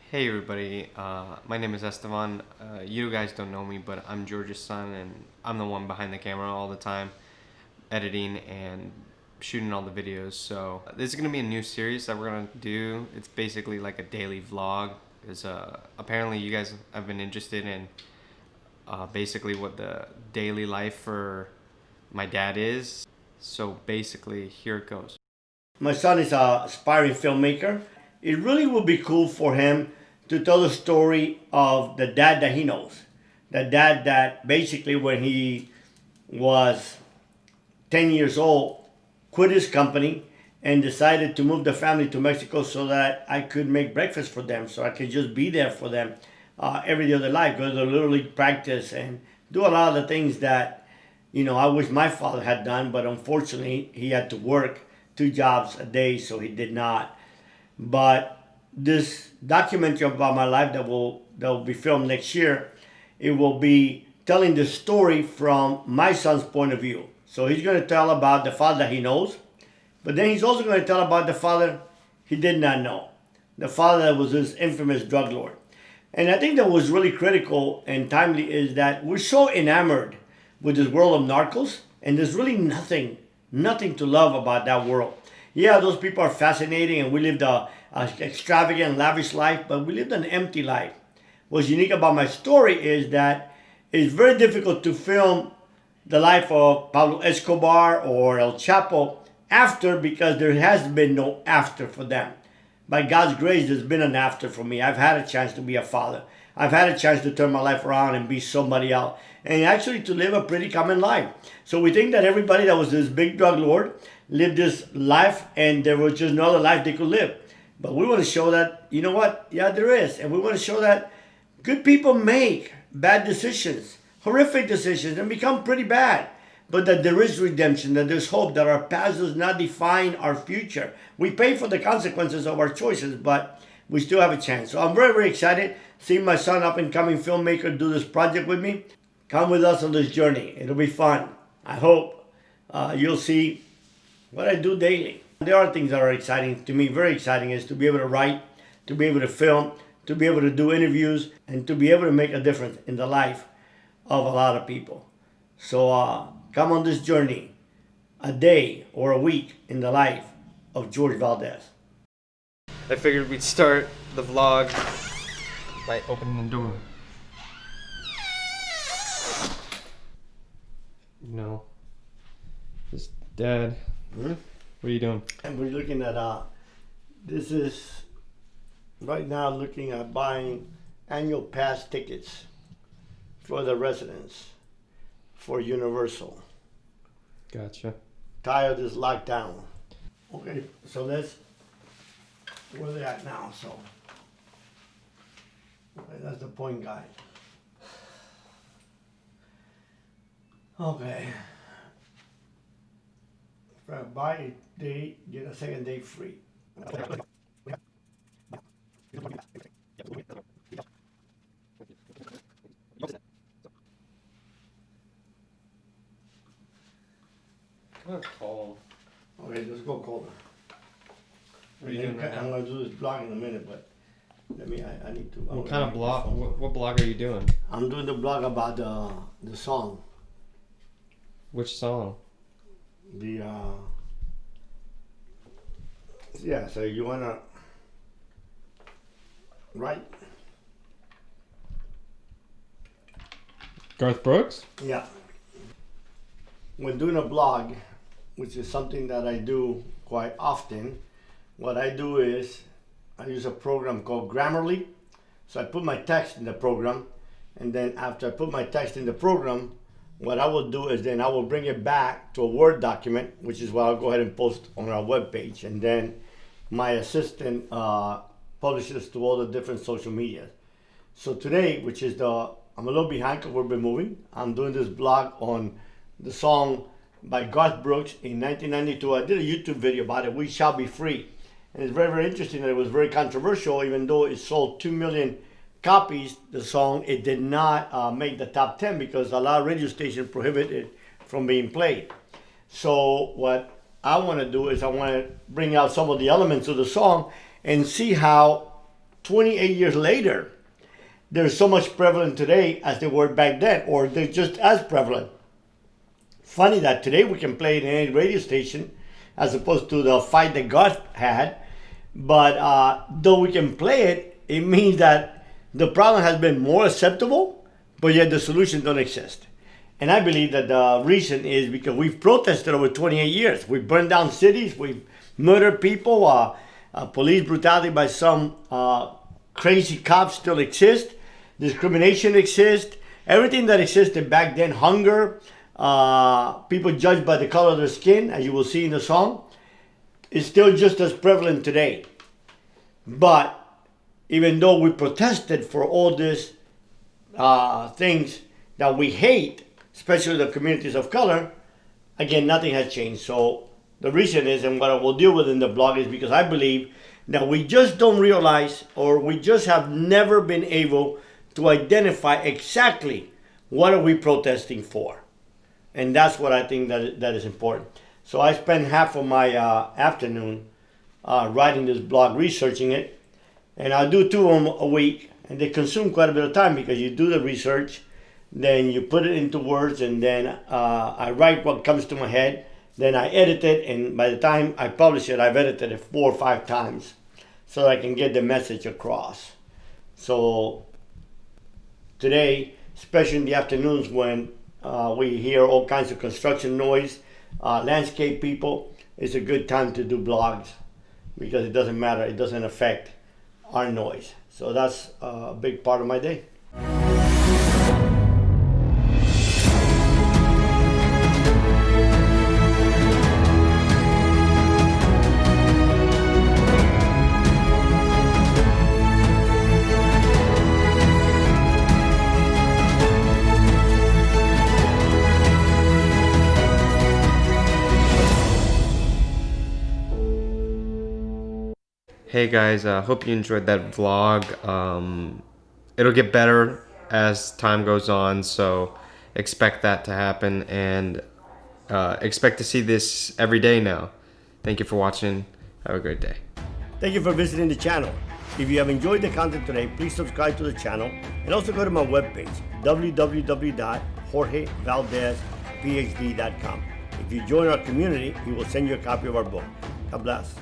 Hey everybody, my name is Esteban. You guys don't know me, but I'm George's son, and I'm the one behind the camera all the time, editing and shooting all the videos. So this is gonna be a new series that we're gonna do. It's basically like a daily vlog. Because apparently you guys have been interested in basically what the daily life for my dad is. So basically, here it goes. My son is a aspiring filmmaker. It really would be cool for him to tell the story of the dad that he knows. The dad that basically when he was 10 years old quit his company and decided to move the family to Mexico so that I could make breakfast for them, so I could just be there for them every day of their life, go to the Little League practice and do a lot of the things that, I wish my father had done, but unfortunately he had to work 2 jobs a day, so he did not. But this documentary about my life that will be filmed next year, it will be telling the story from my son's point of view. So he's going to tell about the father he knows, but then he's also going to tell about the father he did not know. The father that was this infamous drug lord. And I think that was really critical and timely is that we're so enamored with this world of narcos, and there's really nothing to love about that world. Yeah, those people are fascinating, and we lived a extravagant, lavish life, but we lived an empty life. What's unique about my story is that it's very difficult to film the life of Pablo Escobar or El Chapo after, because there has been no after for them. By God's grace, there's been an after for me. I've had a chance to be a father. I've had a chance to turn my life around and be somebody else, and actually to live a pretty common life. So we think that everybody that was this big drug lord lived this life and there was just no other life they could live. But we want to show that, you know what? Yeah, there is. And we want to show that good people make bad decisions, horrific decisions, and become pretty bad. But that there is redemption, that there's hope, that our past does not define our future. We pay for the consequences of our choices, but we still have a chance. So I'm very, very excited seeing my son, up and coming filmmaker, do this project with me. Come with us on this journey. It'll be fun. I hope you'll see what I do daily. There are things that are exciting to me. Very exciting is to be able to write, to be able to film, to be able to do interviews, and to be able to make a difference in the life of a lot of people. So come on this journey, a day or a week in the life of Jorge Valdes. I figured we'd start the vlog by opening the door. No. Just Dad. Hmm? What are you doing? And we're looking at, this is right now looking at buying annual pass tickets for the residents for Universal. Gotcha. Tired of this lockdown. Okay, so where they at now, so. Okay, that's the point guide. Okay. For a buy a day, get a second day free. Kind of cold. Okay, let's go colder. What are you doing right I'm now? gonna do this blog in a minute, but I need to. What kind of blog? What blog are you doing? I'm doing the blog about the song. Which song? Yeah, so you wanna write? Garth Brooks? Yeah. When doing a blog, which is something that I do quite often, what I do is I use a program called Grammarly. So I put my text in the program, and then after I put my text in the program, what I will do is then I will bring it back to a Word document, which is what I'll go ahead and post on our webpage. And then my assistant publishes to all the different social media. So today, which is I'm a little behind because we've been moving. I'm doing this blog on the song by Garth Brooks in 1992. I did a YouTube video about it, We Shall Be Free. And it's very, very interesting that it was very controversial, even though it sold 2 million copies, the song, it did not make the top 10 because a lot of radio stations prohibited it from being played. So what I want to do is I want to bring out some of the elements of the song and see how 28 years later, they're so much prevalent today as they were back then, or they're just as prevalent. Funny that today we can play it in any radio station as opposed to the fight that God had. But though we can play it, it means that the problem has been more acceptable, but yet the solution don't exist. And I believe that the reason is because we've protested over 28 years. We've burned down cities, we've murdered people, police brutality by some crazy cops still exist, discrimination exists, everything that existed back then, hunger, people judged by the color of their skin, as you will see in the song, is still just as prevalent today. But even though we protested for all these things that we hate, especially the communities of color, again, nothing has changed. So the reason is, and what I will deal with in the blog, is because I believe that we just don't realize, or we just have never been able to identify exactly what are we protesting for. And that's what I think that is important. So I spend half of my afternoon writing this blog, researching it, and I'll do 2 of them a week, and they consume quite a bit of time because you do the research, then you put it into words, and then I write what comes to my head, then I edit it, and by the time I publish it, I've edited it 4 or 5 times so that I can get the message across. So today, especially in the afternoons when we hear all kinds of construction noise, landscape people, it's a good time to do blogs because it doesn't matter, it doesn't affect our noise. So that's a big part of my day. Hey guys, hope you enjoyed that vlog. It'll get better as time goes on, so expect that to happen, and expect to see this every day now. Thank you for watching. Have a great day. Thank you for visiting the channel. If you have enjoyed the content today, please subscribe to the channel and also go to my webpage, www.jorgevaldezphd.com. If you join our community, we will send you a copy of our book. God bless.